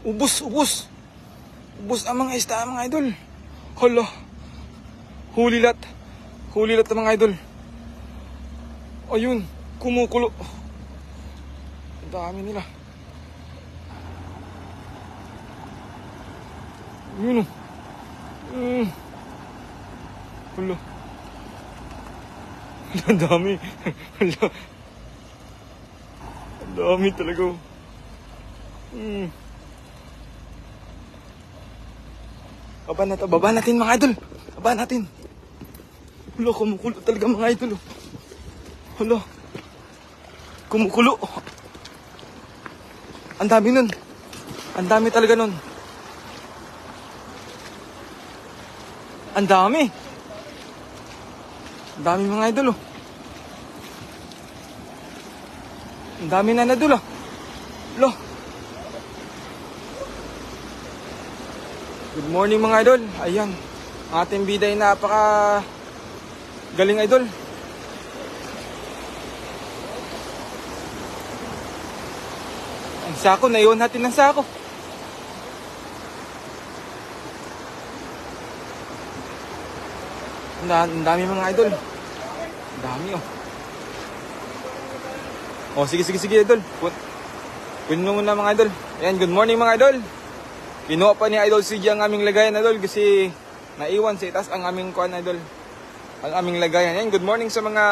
Ubus, ubus. Ubus ang mga isda, mga idol. Hala. Hulilat. Hulilat ang mga idol. Ayun, kumukulo. Ang dami nila. Yun o. Hala. Ang dami. Hala. Ang dami talaga. Baba natin mga idol. Baba natin. Hala, kumukulo talaga mga idol. Hala. Kumukulo. Ang dami nun. Ang dami talaga nun. Ang dami. Ang dami mga idol. Ang dami na nadul. Hala. Good morning mga idol. Ayan. Ang ating bida ay napaka galing idol. Ang sako, naiwan natin ng sako. Ang dami mga idol. Ang dami oh. Oh, sige idol. Kunin mo muna mga idol. Ayan, good morning mga idol. Kinuha pa ni Idol CJ ang aming lagayan idol kasi naiwan sa itaas ang aming kuan idol. Ang aming lagayan. Ayan, good morning sa mga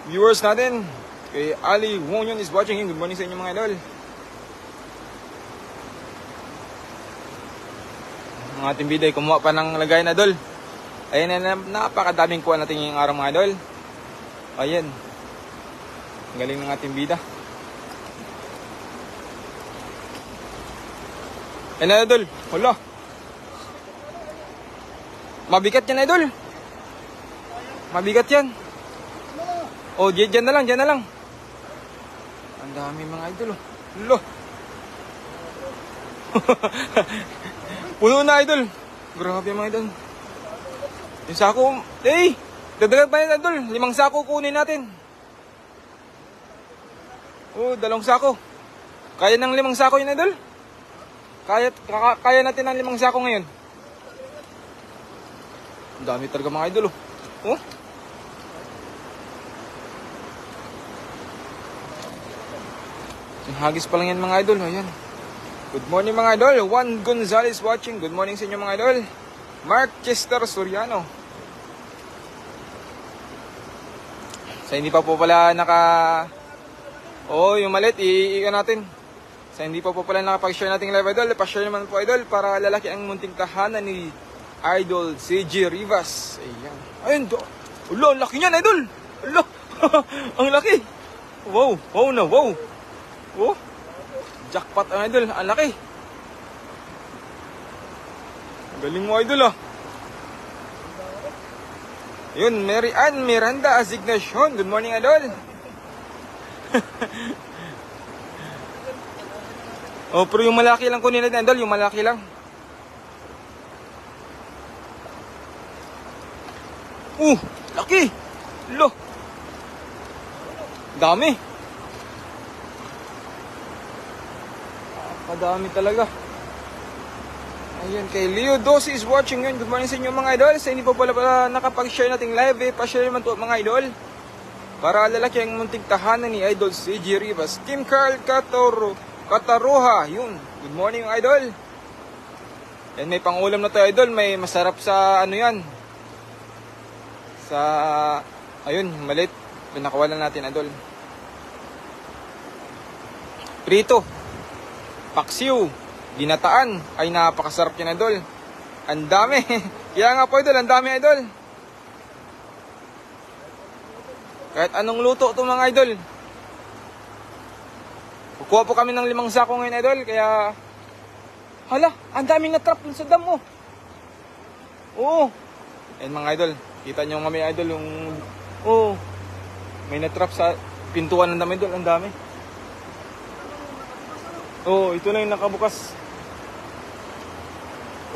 viewers natin. Kay Ali Wonyon is watching him. Good morning sa inyo mga idol. Ang ating biday kumuha pa ng lagayan idol. Ayan na, napakadaming kuha natin ngayong araw mga idol. Ayan. Ang galing ng ating bida. Ayan idol. Hala. Mabigat yan idol. Mabigat yan. Oh, dyan na lang. Ang dami mga idol. Hala. Puno na idol. Grabe mga idol. Yung sako, dadalag pa yan idol. 5 sako kunin natin. Oh, 2 sako. Kaya ng 5 sako yun idol? Kaya natin ng 5 sako ngayon. Ang dami talaga mga idol oh. Oh? Yung hagis pa lang yan mga idol. Ayan. Good morning mga idol. Juan Gonzalez watching. Good morning sa inyo mga idol. Mark Chester Soriano. Sa hindi pa po pala yung malit, iikan natin. Sa hindi pa po pala nakapag-share nating live idol, pa-share naman po idol para lalaki ang munting tahanan ni Idol CJ Rivas. Ayan. Ayun, ulo, ang laki niyan idol. Ulo, ang laki. Wow, wow. Oh, jackpot ang idol, ang laki. Galing mo idol ah. Yun, Mary Ann Miranda Asignacion. Good morning idol. Oh, pero yung malaki lang kunin natin idol, yung malaki lang. Laki. Lo. Dami. Kadami talaga. Ayan, kay Leo Dosi is watching yun. Good morning sa inyo mga idol. Sa hindi pa pala nakapag-share nating live pa-share naman to mga idol. Para lalaki ang munting tahanan ni Idol CJ Rivas. Team Carl Kataroha. Yun. Good morning idol. Yan, may pangulam na to idol. May masarap sa ano yan. Ayun, malit. Pinakawalan natin idol. Prito. Paksiw. Ginataan. Ay napakasarap yan idol. Ang dami. Kaya nga po idol, ang dami idol. Kahit anong luto ito mga idol. Kukuha po kami ng 5 sako ngayon idol. Kaya hala, ang daming na-trap dun sa dam oh. Oo. Ayan mga idol. Kita nyo kami idol yung may na-trap sa pintuan ng dam idol. Ang dami. Ito na yung nakabukas.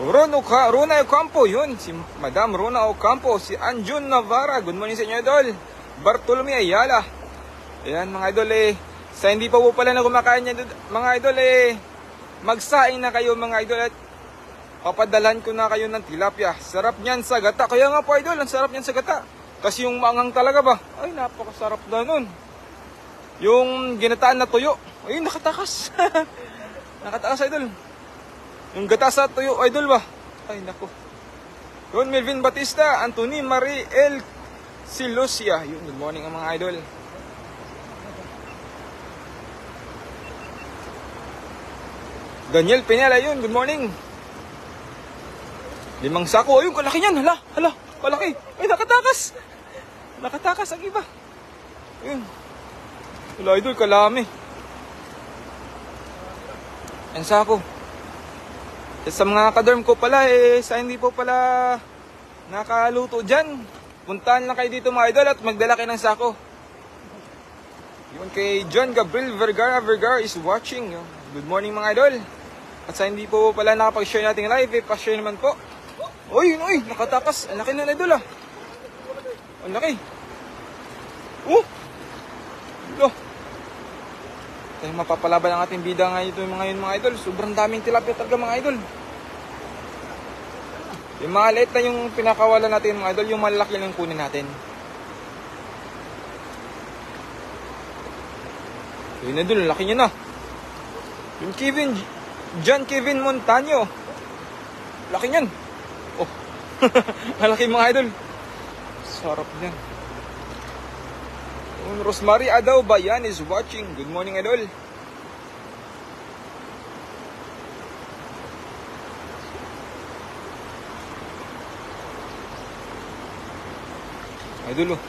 Rona Ocampo, yun. Si Madam Rona Ocampo. Si Anjun Navarra. Good morning sa inyo idol. Bartolome Ayala. Ayan mga idol sa hindi pa po pala na kumakain niya mga idol magsaing na kayo mga idol at papadalhan ko na kayo ng tilapia. Sarap niyan sa gata. Kaya nga po idol, ang sarap niyan sa gata. Kasi yung maanghang talaga ba? Ay, napakasarap na nun. Yung ginataan na tuyo. Ay, nakatakas. Nakatakas idol. Yung gata sa tuyo idol ba? Ay, nako. Yun, Melvin Batista, Anthony Marie L. Silucia. Yun, good morning ang mga idol. Daniel Pinela, yun, good morning. 5 sako, ayun, kalaki niyan, hala, kalaki. Ay, nakatakas. Nakatakas ang iba. Ayun. Wala idol, kalami. Ang sako. Sa mga kadorm ko pala, sa hindi po pala nakaluto dyan, puntahan lang kayo dito mga idol at magdala kayo ng sako. Yun kay John Gabriel Vergara is watching. Good morning mga idol. At sa hindi po pala nakapag-share nating live, pa-share naman po. Uy, nakatakas. Ang laki na idol ah. Ang laki. Tayo mapapalaban ang ating bida ngayon mga idol. Sobrang daming tilapia talaga mga idol. Yung mga liit na yung pinakawalan natin mga idol, yung malaki lang kunin natin. Yun idol, laki niya na. Yung John Kevin Montaño. Laki niyan. Oh, malaki mga idol. Sarap niyan. Rosemary Adaw Bayan is watching. Good morning idol. Idol oh.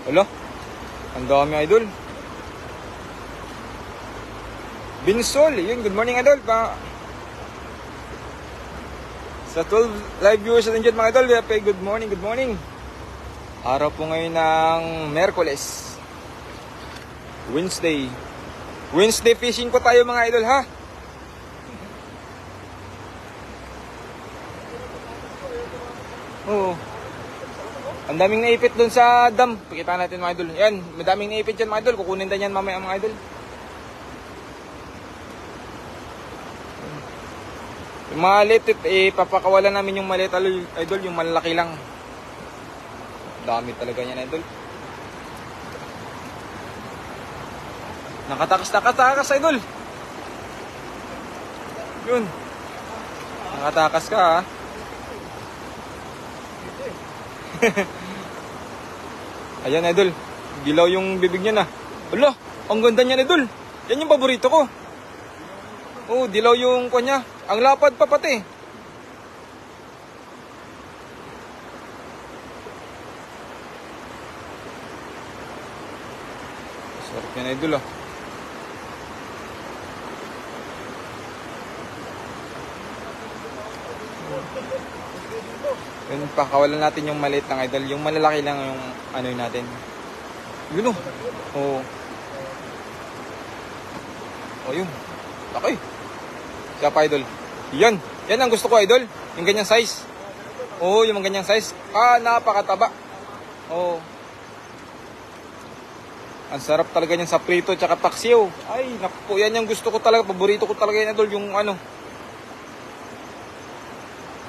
Wala. Ang dami idol. Binsol, yun, good morning idol pa. Sa 12 live viewers natin dyan mga idol, good morning. Araw po ngayon ng Merkules. Wednesday fishing po tayo mga idol ha. Oo. Ang daming naipit doon sa dam. Pakita natin mga idol. Yan, madaming naipit dyan mga idol. Kukunin din yan mamaya mga idol. Yung mga litit, papakawalan namin yung maliit idol. Yung malaki lang. Dami talaga yan idol. Nakatakas idol. Yun. Nakatakas ka ha. Ayan idol. Gilaw yung bibig niya na. Hala, ang ganda niyan idol. Yan yung paborito ko. Oh, dilaw yung kanya. Ang lapad pa pati. Sarap yan idol ah. Yun, pakawalan natin yung maliit lang idol. Yung malalaki lang yung ano yun natin. Yun o. Oo. O yun. Laki. Siya pa idol. Yan. Yan ang gusto ko idol. Yung ganyang size. Oo, yung ganyang size. Napakataba. Oo. Ang sarap talaga niyan sa prito tsaka paksiw. Ay, naku, yan yung gusto ko talaga. Paborito ko talaga yan idol. Yung ano.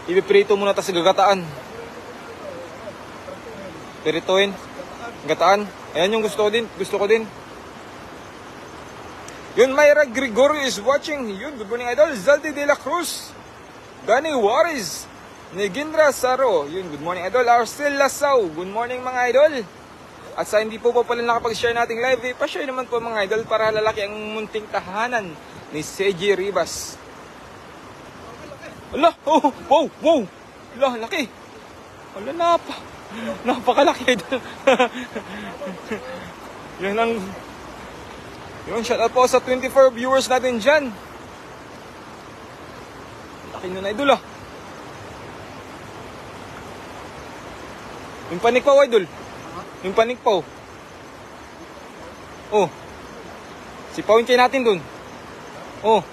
Ipiprito muna tas gagataan. Pirituin. Gataan. Ayan yung gusto ko din. Yun, Myra Gregorio is watching. Yun, good morning idol. Zaldi de la Cruz. Danny Juarez. Negindra Saro. Yun, good morning idol. Arcel Lasaw. Good morning mga idol. At sa hindi po pala nakapag-share nating live, pa-share naman po mga idol para lalaki ang munting tahanan ni Seji Ribas. Ala, wow. Ala, laki. Ala, napakalaki idol. Yun, shout out po sa 24 viewers natin dyan. Laki nun idol ah. Yung panik pa idol. Yung panik pa oh. Si Pawin kayo natin dun. Oh.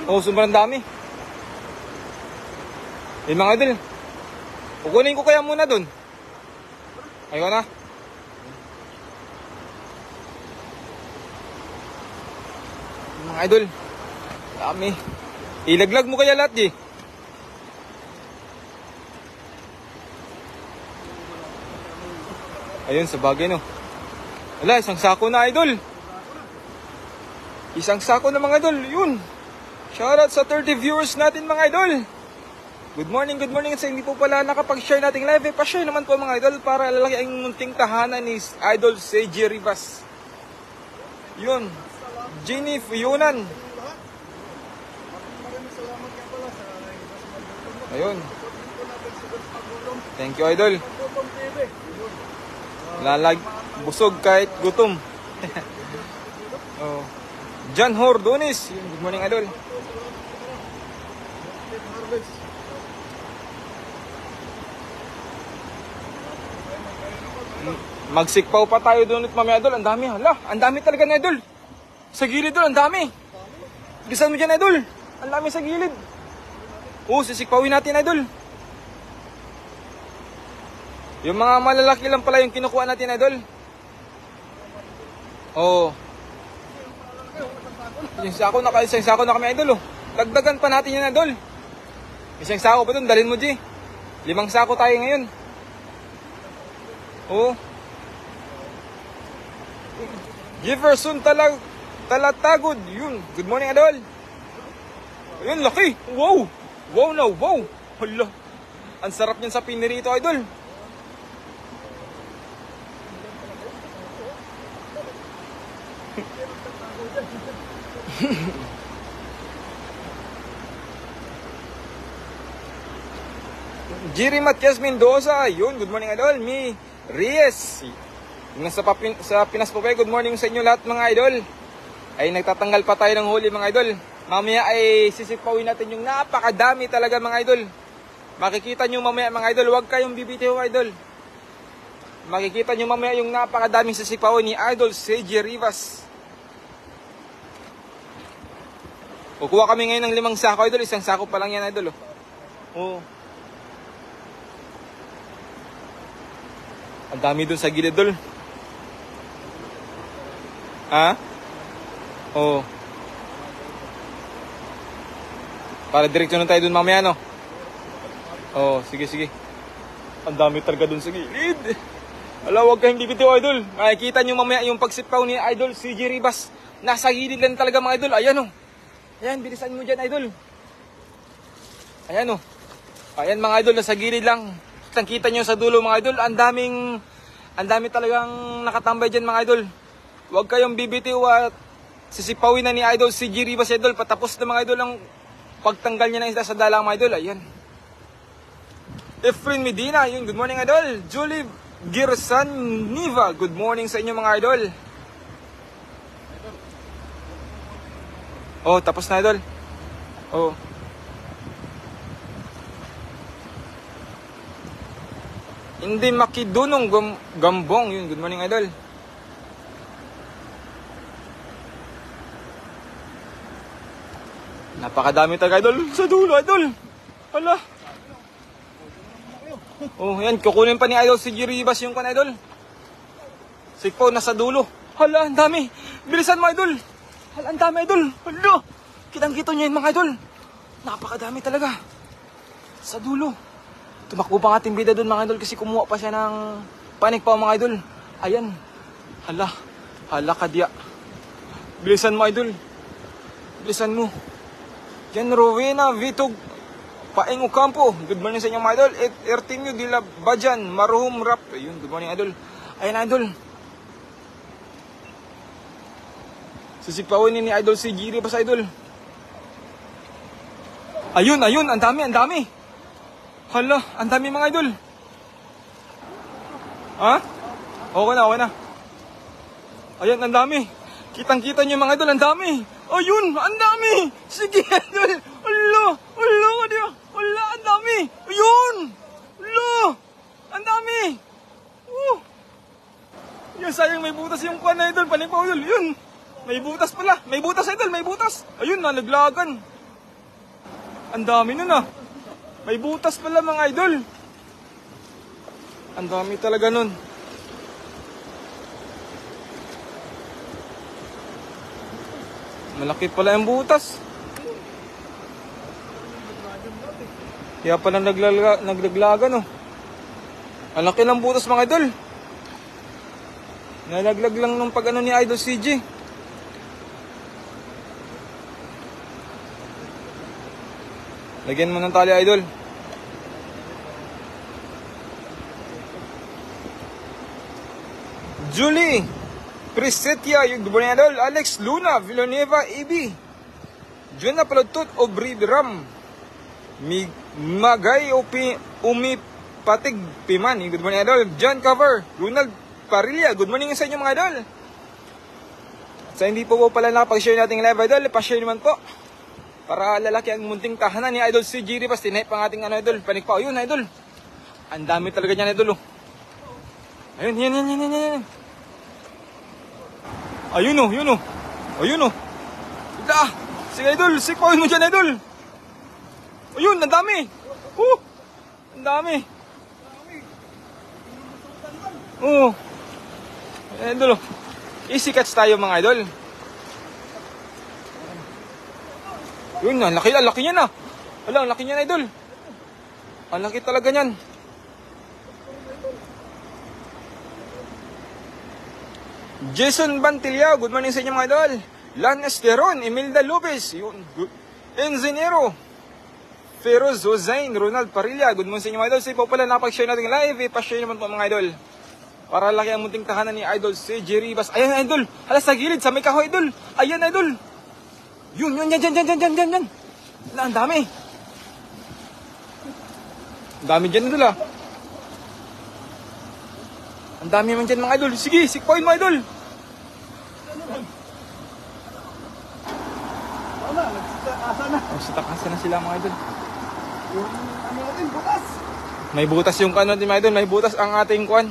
Oh, sobrang dami. Mga idol. Kukunin ko kaya muna dun. Ayun na. mga idol. Dami. Ilaglag mo kaya lahat, di? Ayun, sa bagay, no? Wala, isang sako na, idol. Isang sako na, mga idol. Yun. Shoutout sa 30 viewers natin, mga idol. Good morning at sa hindi po pala nakapag-share nating live. Pa-share naman po, mga idol, para lalaki ang munting tahanan ni Idol CJ Rivas. Yun. Jenny Fuyunan. Ayun. Thank you, idol. Lalag, busog kahit gutom. Oh. John Hordones. Good morning, idol. Magsikpaw pa tayo doon at mamaya, idol. Ang dami, hala. Ang dami talaga na, idol. Sa gilid, idol. Ang dami. Gisan mo dyan, idol. Ang dami sa gilid. Sisikpawin natin, idol. Yung mga malalaki lang pala yung kinukuha natin, idol. Isang sako na kami, idol. Dagdagan pa natin yan, idol. Isang sako pa dun, dalhin mo, G. 5 sako tayo ngayon. Jefferson Talatagod. Yun. Good morning, idol. Ayun, laki. Wow. Wow na, wow. Hala. Ang sarap niyan sa pinirito, idol. Jiri Matias Mendoza. Yun, good morning, idol. Mi Reyes. Yung sa Pinas po, good morning sa inyo lahat, mga idol. Ay nagtatanggal pa tayo ng huli, mga idol. Mamaya ay sisipawin natin yung napakadami talaga, mga idol. Makikita nyo mamaya, mga idol. Huwag kayong bibitiw, idol. Makikita nyo mamaya yung napakadaming sisipawin ni Idol CJ Rivas. Kukuha kami ngayon ng 5 sako, idol. Isang sako pa lang yan, idol. Ang dami dun sa gilid, idol. Para direksyon na tayo dun mamaya, no? Sige. Ang dami talaga dun sa gilid. Ala, huwag kayong bibitiw, idol. Makikita nyo mamaya yung pagsipaw ni Idol CJ Rivas. Nasa gilid lang talaga, mga idol. Ayan, Ayan, bilisan mo dyan, idol. Ayan, Ayan, mga idol, nasa gilid lang. Kita nyo sa dulo, mga idol. Ang dami talagang nakatambay dyan, mga idol. Huwag kayong bibitiw at sisipawin na ni Idol CJ Rivas, idol. Patapos na, mga idol, ang pagtanggal niya ng isda sa dalang, mga idol. Ayan. Efren Medina, yun. Good morning, idol. Julie Girsan Niva. Good morning sa inyo, mga idol. Tapos na, idol. Hindi makidunong gambong. Yun, good morning, idol. Napakadami talaga, idol. Sa dulo, idol. Hala. Yan. Kukunin pa ni Idol CJ Rivas yung idol. Sikpo, nasa dulo. Hala, ang dami. Bilisan mo, idol. Hala, ang dami, idol. Hala. Kitang-kito nyo yun, mga idol. Napakadami talaga. Sa dulo. Tumakbo pa ating bida doon, mga idol, kasi kumuha pa siya ng panik pa, mga idol. Ayan. Hala kadya. Bilisan mo, idol. Bilisan mo. Yan, Rowena Vitog Paeng Ocampo. Good morning sa inyo, mga idol. Ertimio Dila Bajan Maruhum Rap. Ayun, good morning, idol. Ayan, idol. Sisipawin ni Idol CJ Rivas, idol. Ayun, ang dami. Hala, ang dami, mga idol. Okay na. Ayan, ang dami. Kitang-kita nyo, mga idol, ang dami. Ayun, ang dami. Sige, idol. Hala, ang dami. Ayun. Hala, ang dami. Yun, sayang may butas yung kwan, idol. Panipaw, idol. Yun. May butas pala. May butas, idol. May butas. Ayun, nalaglagan. Ang dami nun, May butas pala, mga idol. Ang dami talaga nun. Malaki pala yung butas. Kaya pala naglaglagan, oh. Ang laki ng butas, mga idol. Nalaglag lang nung pag-ano ni Idol CG. Lagyan mo ng tali, idol. Julie Presetia, yung good idol. Alex Luna, Villanueva, EB. Juna Palutut, Obrid Ram. Magay, Umi Patig, Piman, yung good morning idol. John Cover, Ronald Parilla, good morning sa inyo, mga idol. Sa hindi po pala nakapag-share nating live, idol, pa-share naman po. Para lalaki ang munting tahanan ni Idol CG Rivas. Tinayip ang ating idol. Panik pa. Ayun, idol. Ang dami talaga niyan, idol. Oh. Ayun, yan. Ayun, oh, yun, oh. Ayun, oh. Ida. Sige, idol. Sikpawin mo dyan, idol. Ayun, ang dami. Ang dami. Oo. Idol, oh. Easy catch tayo, mga idol. Yun, ang laki niya na. Wala, ang laki niya na, idol. Ang laki talaga niyan. Jason Bantilla, good morning sa inyo, mga idol. Lan Esteron, Imelda Lopez, yun. Enzenero, Feroz Hozain, Ronald Parilla, good morning sa inyo, mga idol. Sa ipo pala napag-share natin live, pa-share naman po, mga idol. Para laki ang munting tahanan ni Idol CG Rivas. Ayan, idol. Hala, sa gilid, sa may kahoy, idol. Ayan, idol. Yun, yan. Ang dami. Ang dami dyan, idol, ah. Ang dami naman dyan, mga idol. Sige, sikpoin mo, idol. Sa takasan na sila, mga idol. Yung ano natin, butas. May butas yung ano, mga idol. May butas ang ating kwan.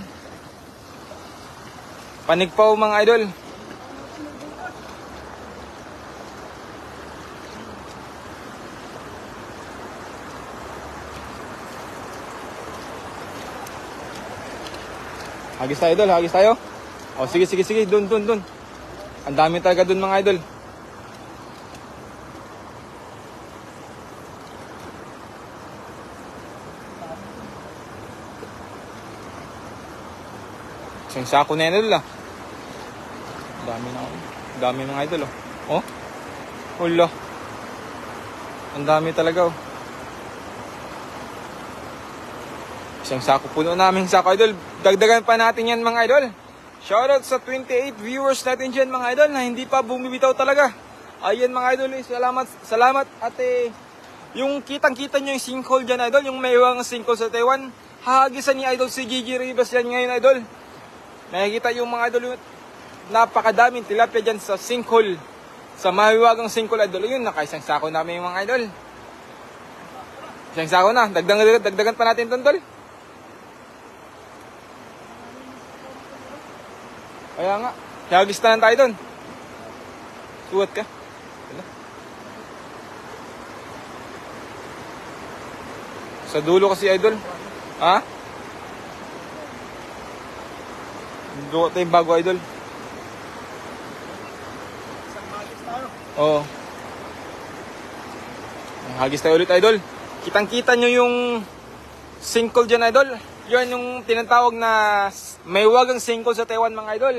Panigpaw, mga idol. Hagis tayo, idol. Hagis tayo. O, sige. Dun. Ang dami talaga dun, mga idol. Isang sako na yan, idol, ah. Dami mga idol, oh. Ula. Ang dami talaga, oh. Isang sako puno naming sako, idol. Dagdagan pa natin yan, mga idol. Shoutout sa 28 viewers natin dyan, mga idol, na hindi pa bumibitaw talaga. Ayan, mga idol, salamat. At yung kitang-kita nyo yung sinkhole dyan, idol, yung may iwang sinkhole sa Taiwan, hahagisan ni Idol si Gigi Rivas yan ngayon, idol. Nakikita yung mga idol, napakadaming tilapia dyan sa sinkhole. Sa mahiwagang sinkhole, idol. Yun, nakaisang sako namin yung mga idol. Isang sako na. Dagdagan pa natin ito, idol. Kaya nga. Hagis na lang tayo doon. Suwat ka. Sa dulo kasi, idol. Ha? Dulo tayong bago, idol. Oo. Hagis tayo ulit, idol. Kitang-kita nyo yung sinkhole dyan, idol. Yun yung tinatawag na may wagang sinkhole sa Taiwan, mga idol.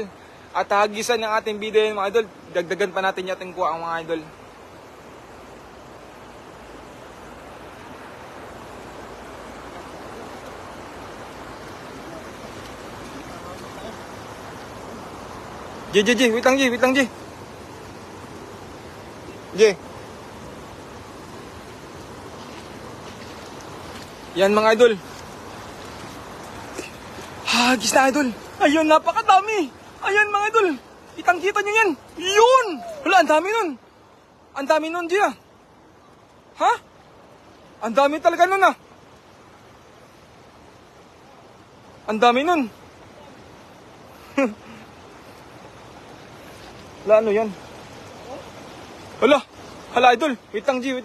At hagisan ng ating video yun, mga idol. Dagdagan pa natin yating kuha ang mga idol. G, wait lang, G. Yan, mga idol. Hagis na, idol. Ayun, napakadami. Ayan, mga idol. Kitang-kita nyo yan. Yun! Wala, ang dami nun. Ang dami nun, G, ah. Ha? Ang dami talaga nun, ah. Ang dami nun. Wala, ano yan? Hala, idol. Wait lang, G.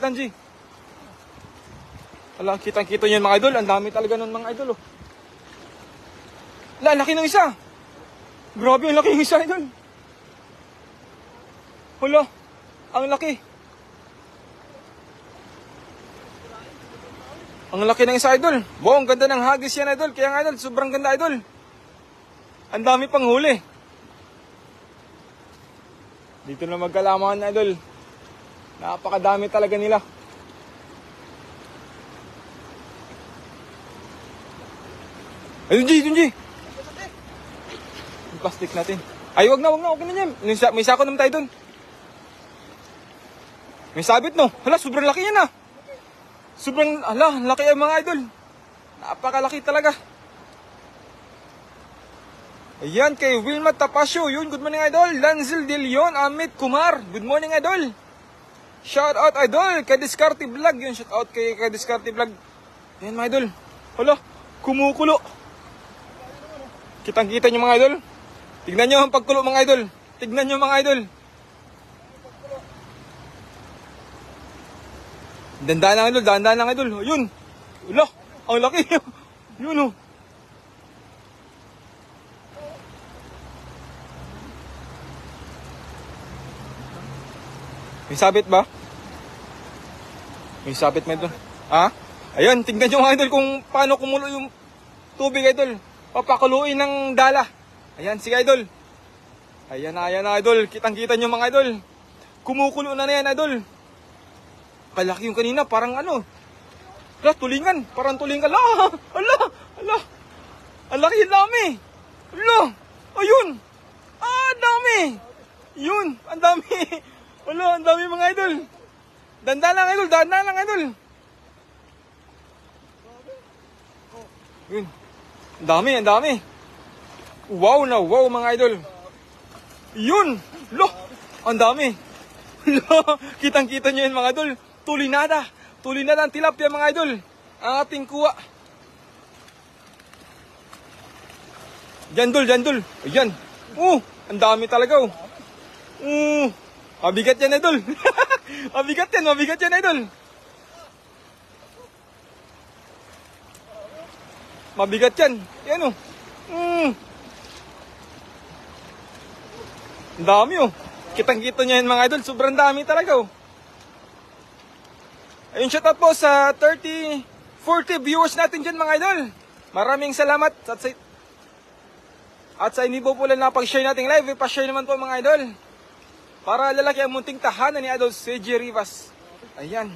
Hala, kitang-kita nyo yan, mga idol. Ang dami talaga nun, mga idol, oh. Wala, laki ng isa. Grabe, ang laki ng isa, idol. Hala, Ang laki. Ang laki ng isa, idol. Wow, ang ganda ng hagis yan, idol. Kaya nga, idol, sobrang ganda, idol. Ang dami pang huli. Dito na magkalaman, idol. Napakadami talaga nila. Ayun, G, ayun, G. Yung plastic natin. Ay, wag na, okay na yan. May sako naman tayo dun. May sabit, no? Hala, sobrang laki yan, ah. Sobrang, laki ang mga idol. Napakalaki talaga. Ayan, kay Wilma Tapasio. Yun, good morning, idol. Lanzil De Leon, Amit Kumar. Good morning, idol. Shout out, idol. Kay Discarte Vlog. Yun, shout out kay Discarte Vlog. Ayan, mga idol. Hala, kumukulo. Kitang-kita nyo, mga idol. Tignan nyo ang pagkulo, mga idol. Tignan nyo, mga idol. Dandaan lang, idol. Dandaan lang, idol. Ayun. Wala. Ang laki. Yun, oh. May sabit ba? May sabit mo ito. Ha? Ayun, tignan nyo, mga idol, kung paano kumulo yung tubig, idol. Papakuluin ng dala. Ayan, sige, idol. Ayan na, idol. Kitang-kita nyo, mga idol. Kumukulo na yan, idol. Kalaki yung kanina, parang ano. Ala, tulingan. Parang tulingan. Ala. Ang laki, dami. Ala. Ayun. Ang dami. Yun, ang dami. Ala, ang dami, mga idol. Dandan lang, idol. Yun. Ang dami. Wow na wow, mga idol. Yun. Lo, ang dami. Lo, kitang-kita nyo yun, mga idol. Tulinada ang tilapia, mga idol. Ang ating kuha. Jandol. Ayan. Ang dami talaga, oh. Mabigat yan, idol. Mabigat yan, idol. Mabigat yan. Yan, oh. Ang dami, oh. Kitang-kita nyo yan, mga idol. Sobrang dami talaga, oh. Ayun, shoutout po sa 40 viewers natin dyan, mga idol. Maraming salamat. At sa hindi po lang napag-share nating live, pa-share naman po, mga idol. Para lalaki ang munting tahanan ni Idol CJ Rivas. Ayan.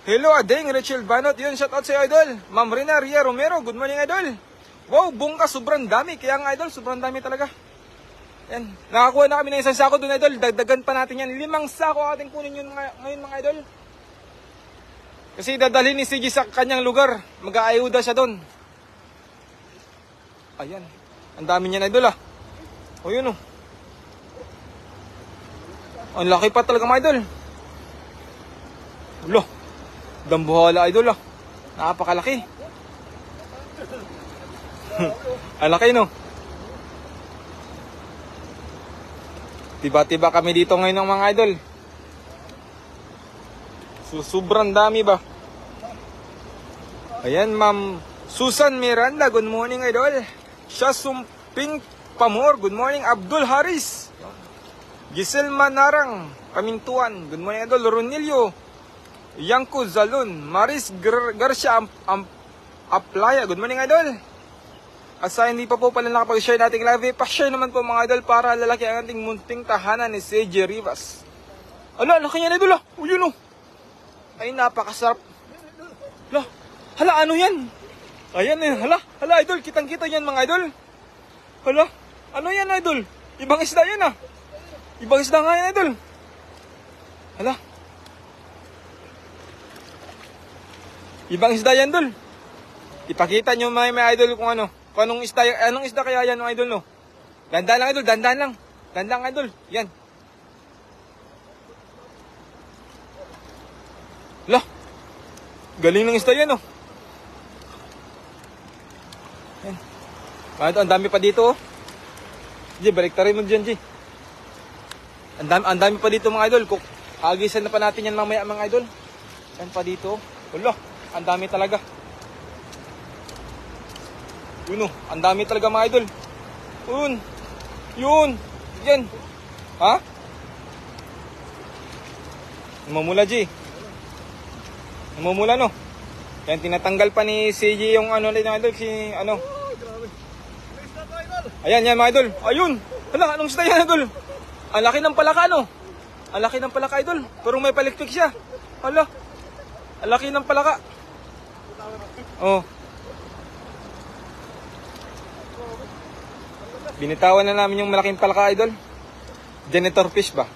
Hello, Adeng, Rachel Banot. Yun, shoutout sa iyo, idol. Ma'am Rina Ria Romero. Good morning, idol. Wow, bungka, sobrang dami. Kaya nga, idol, sobrang dami talaga. Ayan. Nakakuha na kami ng isang sako doon, idol. Dagdagan pa natin yan. 5 sako ating kunin yun ngayon, mga idol. Kasi dadalhin ni CJ sa kanyang lugar. Mag-aayuda siya doon. Ayan. Ang dami niyan, idol, ah. O, yun, oh. Ang laki pa talaga, mga idol. Ulo. Dambuhala, idol, ah. Napakalaki. Ang laki, no? Tiba-tiba kami dito ngayon ng mga idol. Sobrang dami ba? Ayan, Ma'am Susan Miranda. Good morning, idol. Shasumping Pamor. Good morning, Abdul Haris. Giselle Manarang Pamintuan. Good morning, idol. Ronilio Yanko Zalun. Maris Garcia Aplaya. Good morning, idol. At sa hindi pa po pala nakapag-share nating live, pa-share naman po, mga idol, para lalaki ang ating munting tahanan ni CJ Rivas. Ala, laki niya, idol, ah. O, yun, oh. Ay, napakasarap. Hala, ano yan? Ayan, hala, idol, kitang-kita yan, mga idol. Hala, ano yan, idol? Ibang isda yan, ah. Ibang isda nga yan, idol. Hala. Ibang isda yan, idol. Ipakita nyo, mga idol, kung ano. Kung anong isda kaya yan, mga idol, no? Dandan lang, idol, dandan lang. Dandan lang, idol. Yan. Hala. Galing ng isda yan, oh. Yan. Ang dami pa dito, oh. G, baliktarin mo dyan, G. Ang dami pa dito, mga idol. Agisan na pa natin yan mamaya, mga idol. Yan pa dito. Wala, ang dami talaga. Yun, oh. Ang dami talaga, mga idol. Yun. Yan. Ha? Namumula, G. Namumula, no? Yan, tinatanggal pa ni CJ yung ano na idol, si ano. Oh, grabe. Next na tayo, idol. Ayan, yan mga idol. Ayun! Hala, anong style yan, idol? Ang laki ng palaka, no? Ang laki ng palaka, idol. Pero may palikpik siya. Hala. Ang laki ng palaka. Oh. Binitawan na namin yung malaking palaka, idol. Janitor fish ba?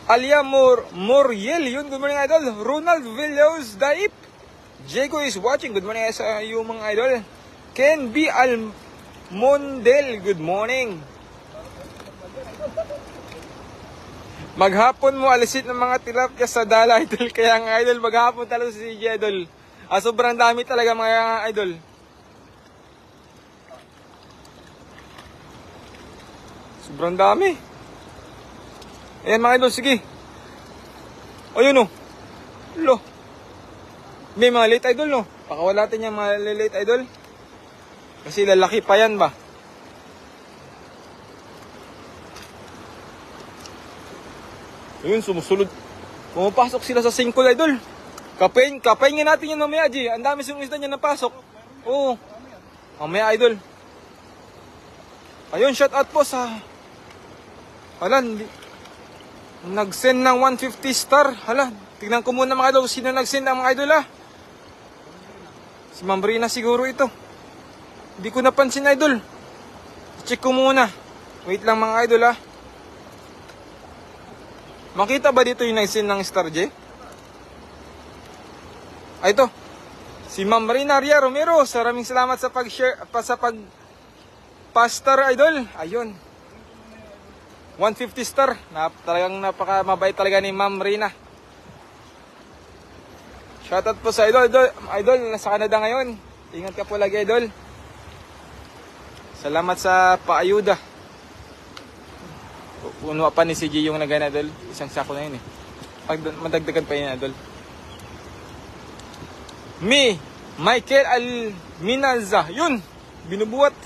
Alia Moriel, yun. Good morning, idol. Ronald Villos Daip. Jago is watching. Good morning sa iyo, mga idol. Ken B. Almondel. Good morning. Maghapon mo alisit ng mga tilapia sa dala, idol. Kaya nga, idol, maghapon talaga si CJ, idol. Sobrang dami talaga, mga idol. Sobrang dami. Ayan, mga idol, sige. Ayun, oh. Lo. May mga late idol, no? Pakawalatin yung mga late idol. Kasi lalaki pa yan ba? Ayun, sumusulod. Pumapasok sila sa singkol, idol. Kapain nga natin yun mamaya, G. Ang dami siyong isda niya napasok. Oo. Mamaya, idol. Ayun, shout out po sa... Hala, nag-send ng 150 star. Hala, tignan ko muna mga idol. Sino nag-send ang mga idol, ah? Si Ma'am Rina siguro ito. Hindi ko napansin, idol. Check ko muna. Wait lang, mga idol, ah. Makita ba dito yung nag-send ng star, J? Ay, ito. Si Ma'am Rina Ria Romero. Maraming salamat sa pag-share, sa pag-pastor, idol. Ayun. 150 star. Talagang napaka-mabait talaga ni Ma'am Rina. Shoutout po sa idol. Idol, nasa Canada ngayon. Ingat ka po lagi, idol. Salamat sa paayuda. Puno pa ni CJ yung nagana, idol. Isang sako na yun, eh. Madagdagan pa yun, idol. Michael Alminaza. Yun. Binubuhat.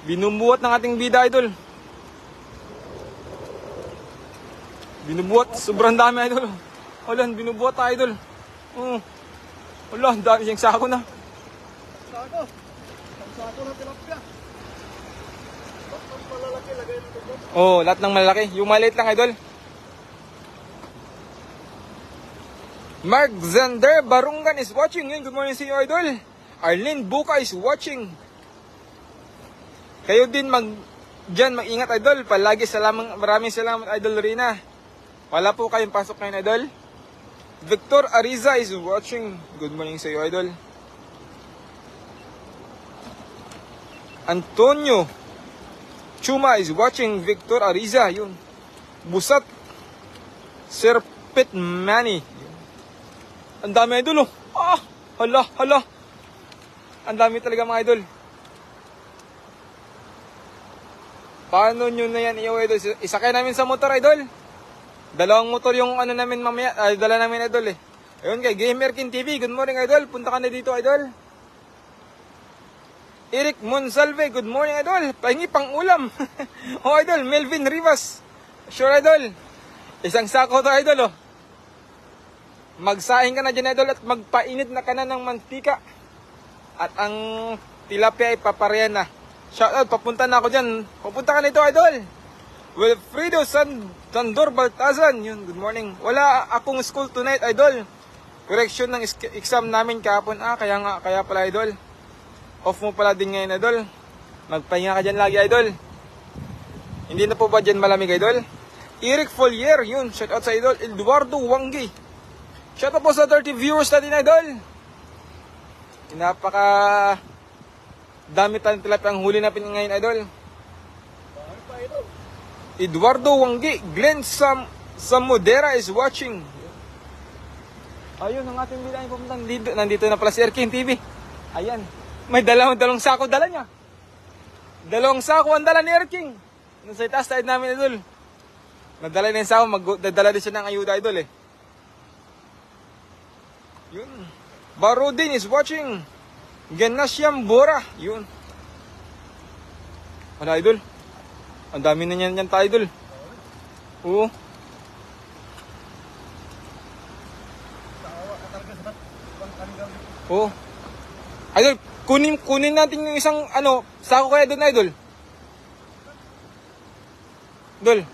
Binubuhat ng ating bida, idol. Binubuhat. Sobrang dami, idol. Wala, binubuhat tayo, idol. Wala, ang dami siyang sako na. Sako. Ang sako ng tilapia. Bakit malalaki lagay ng tubo? Lahat ng malaki. Yung maliit lang, idol. Mark Zander Barungan is watching. Yun, good morning sa iyo, idol. Arlene Buka is watching. Kayo din dyan, mag-ingat, idol. Palagi maraming salamat, idol Rina. Wala po kayong pasok ngayon, idol. Victor Ariza is watching. Good morning sa iyo, idol. Antonio Chuma is watching. Victor Ariza, yun. Busat Serpet Manny. Ang dami, idol, oh. Hala. Ang dami talaga, mga idol. Paano nyo na yan, iyo, idol? Isakay namin sa motor, idol. Dalawang motor yung ano namin mamaya, dala namin, idol, eh. Ayun, kay Gamer King TV. Good morning, idol. Punta ka na dito, idol. Eric Monsalve. Good morning, idol. Pahingi pang ulam. Idol. Melvin Rivas. Sure, idol. Isang sako to, idol, oh. Magsaing ka na dyan, idol, at magpainit na ka na ng mantika. At ang tilapia ay paparehan na. Shoutout, papunta na ako dyan. Papunta ka na ito, idol. Wilfredo Sandor Baltazan. Yun, good morning. Wala akong school tonight, idol. Correction ng exam namin kahapon. Kaya pala, idol. Off mo pala din ngayon, idol. Magpahinga ka dyan lagi, idol. Hindi na po ba dyan malamig, idol? Eric Folier, yun. Shoutout sa idol. Eduardo Wanggi. Shoutout po sa 30 viewers natin, idol. Napaka dami tayong tilapia ang huli natin ngayon, idol. Eduardo Wanggi. Glenn Samudera is watching. Ayun, ang ating bilang pumunta. Nandito na pala si Erkin TV. Ayan. May dalawang sako dala niya. Dalawang sako ang dala ni Erking. Nasa itaas tayo namin, idol. Nadala na yung sako. Magdadala din siya ng ayuda, idol, eh. Yun. Barudin is watching. Ganasyam Bora. Yun. Wala, idol. Ang dami na yan tayo, idol. Oo. Oh. Idol, kunin natin yung isang sako kaya doon, idol. Dol.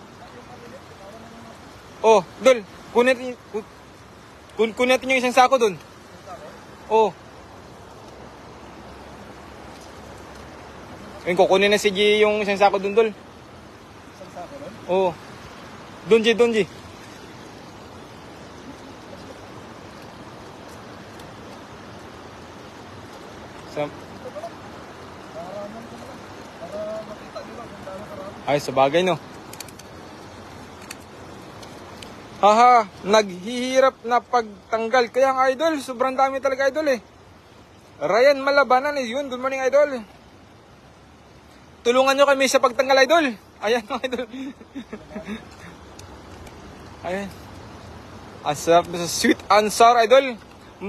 Oh, Dol, kunin natin yung isang sako doon. Oh. Ayun, kukunin na si G yung isang sako doon, Dol. Isang sako doon? Oh. Doon, G. Sa... Naraman ko na lang. Para makita nila kung gaano karami. Ay, sa bagay, no? Haha, naghihirap na pagtanggal. Kaya ang idol, sobrang dami talaga, idol, eh. Ryan Malabanan, yun. Good morning, idol. Tulungan nyo kami sa pagtanggal, idol. Ayan, idol. Ayan. Ang sarap sa sweet and sour, idol.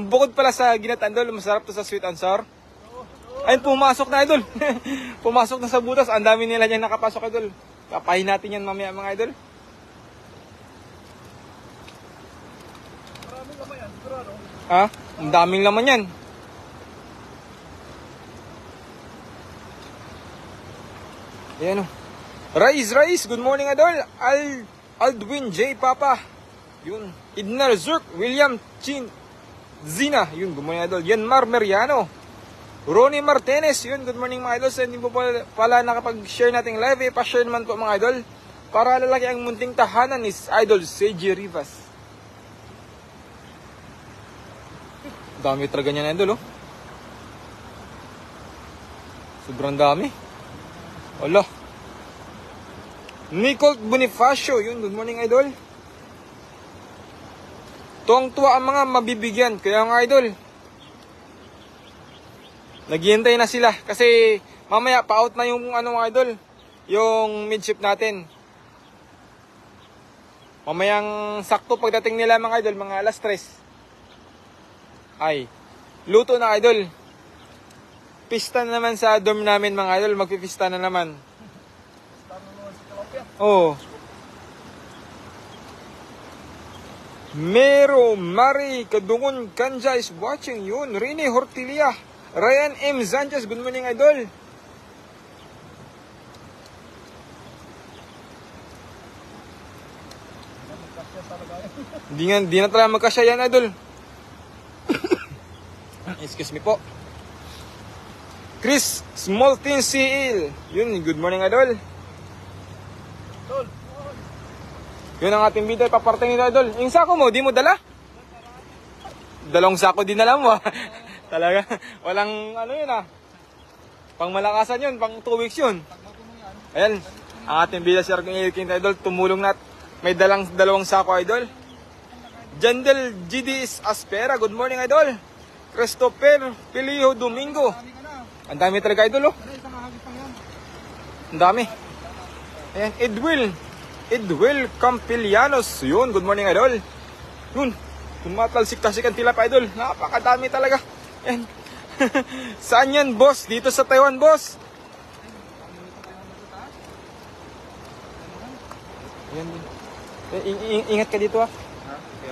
Bukod pala sa ginataan, idol, masarap to sa sweet and sour. Ayun, pumasok na, idol. Pumasok na sa butas. Ang dami nila dyan nakapasok, idol. Kapahin natin yan mamaya, mga idol. Maraming laman yan, sigurado. Ha? Ang daming laman yan. Ayan, o. Rais. Good morning, idol. Aldwin J. Papa. Yun. Idnar Zurk. William Chin. Zina. Yun, good morning, idol. Yanmar Meriano. Ronnie Martinez, yun, good morning mga idol. Sa hindi po pala nakapag-share nating live, pa-share naman po mga idol. Para lalaki ang munting tahanan ni Idol CJ Rivas. Dami talaga niyan, idol, oh. Sobrang dami. Wala. Nicole Bonifacio, yun, good morning idol. Tuwang-tuwa ang mga mabibigyan, kaya nga idol. Naghihintay na sila kasi mamaya pa-out na yung mga idol, yung midship natin. Mamayang sakto pagdating nila mga idol, mga alas 3. Ay, luto na idol. Pista na naman sa dorm namin mga idol, magpipista na naman. Tama naman si Tilapia. Oh. Mero Mari Kadungon Kanja is watching yun. Rene Hortilia. Ryan M. Sanchez, good morning idol. Magkasya talaga yan. Di na talaga magkasya yan idol. Excuse me po. Chris Smoltin CL. Yun, good morning idol. Tol. Yun ang ating video, paparting nito idol. Yung sako mo, di mo dala? Dalawang sako din alam mo. Talaga, walang yun ah. Pang malakasan yun, pang 2 weeks yun. Ayan, ang ating video si Arking Ilking idol, tumulong na at may dalawang sako idol. Jandel GDS Aspera, good morning idol. Christopher Pilio Domingo. Dami ka na. Ang dami talaga idol oh. Ano, isang hagis pang yan. Ang dami. Ayan, Edwil Campilianos. Yun, good morning idol. Yun, tumatalsik-tasik ang tilap idol. Napakadami talaga. Ayan. Saan yan boss? Dito sa Taiwan boss. Ayan. Ingat ka dito ah.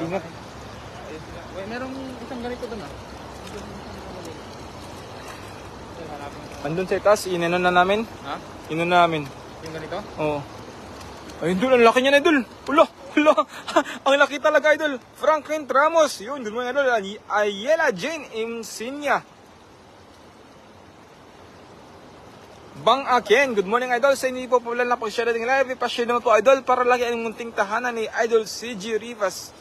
Ingat. Wait, merong isang ganito doon ah. Andun sa itaas, inano na namin. Ha? Inano namin. Yung ganito? Oo. Ayun dun, ang laki niya na idol. Hala. Ang laki talaga idol. Franklin Ramos. Yun, good morning idol. Ayela Jane Imsinya. Bang Aken, good morning idol. Sa hindi po pala na po share natin live, pa-share naman po idol para lagi ang munting tahanan ni Idol CJ Rivas.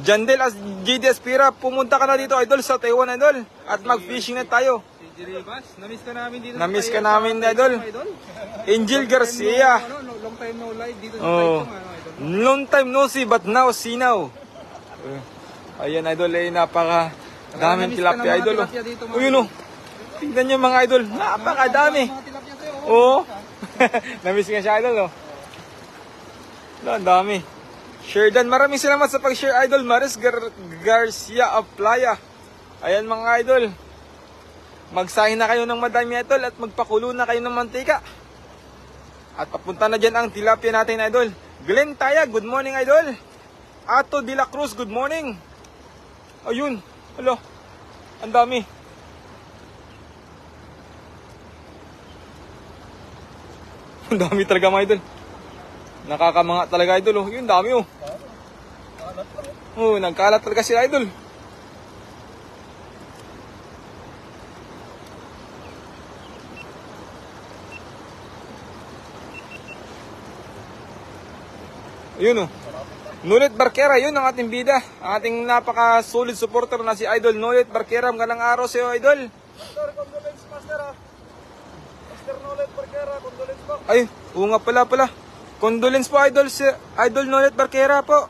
Jandel as JD Aspira, pumunta ka na dito idol sa Taiwan idol at mag-fishing na tayo. CJ Rivas, na-miss ka namin dito. Na-miss ka namin idol. Angel Garcia. Long time no live dito sa Oh. Taiwan, idol. Long time no see but now see now. Ayan idol, napaka daming tilapia idol. Oh, yun oh. Tingnan niyo mga idol, napakadami. Mga tilapia sa'yo. Oo. Na-miss nga siya idol oh. Ang dami. Sherdan, maraming salamat sa pag-share idol. Maris Garcia of Playa. Ayan mga idol. Magsahin na kayo ng madami idol at magpakulo na kayo ng mantika. At papunta na dyan ang tilapia natin idol. Glenn Taya, good morning idol. Ato de la Cruz, good morning. Ayun. Hello. Ang dami. Ang dami talaga mga idol. Nakakamanga talaga idol. Oh. Yun, dami oh. Kalat lang. Oh, nagkalat talaga sila idol. Ayun oh. Nulit Barquera, yun ang ating bida. Ang ating napaka-solid supporter na si Idol Nulit Barquera. Magandang araw sa iyo, Idol. Master, condolence master ah. Master Nolet Barquera, condolence po. Ay, oo nga pala. Condolence po, Idol. Si Idol Nulit Barquera po.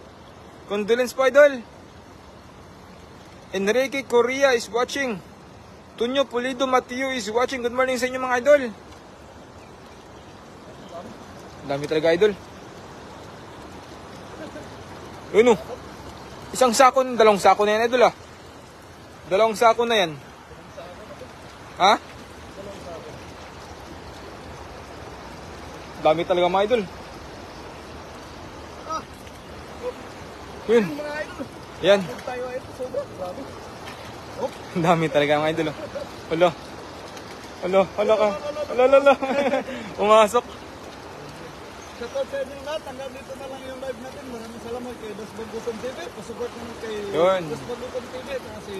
Condolence po, Idol. Enrique Correa is watching. Tunyo Pulido Mateo is watching. Good morning sa inyo mga Idol. Dami talaga, Idol. Yun oh. Isang sako, dalawang sako na yan, Idol ah. Dalawang sako na yan. Ha? Dami talaga mga Idol. Yun. Mga idol. Yan. Huwag tayo ay sobra. Grabe. Ang dami talaga mga Idol. Oh. Hala ka. Hala. Pumasok. Shoutout sa inyo lahat. Hanggang dito na lang yung live natin. Maraming salamat kay Das Bagusan TV. Pasupport naman kay Yun. Das Bagusan TV. At si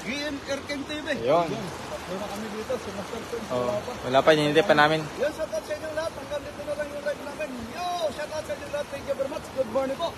GM Erken TV. Yun. Doon na kami dito. Si Master Prince. Oh, wala pa, hindi pa namin. Yan, shoutout sa inyo lahat. Hanggang dito na lang yung live namin. Yo, shoutout sa inyo lahat. Thank you very much. Good morning po.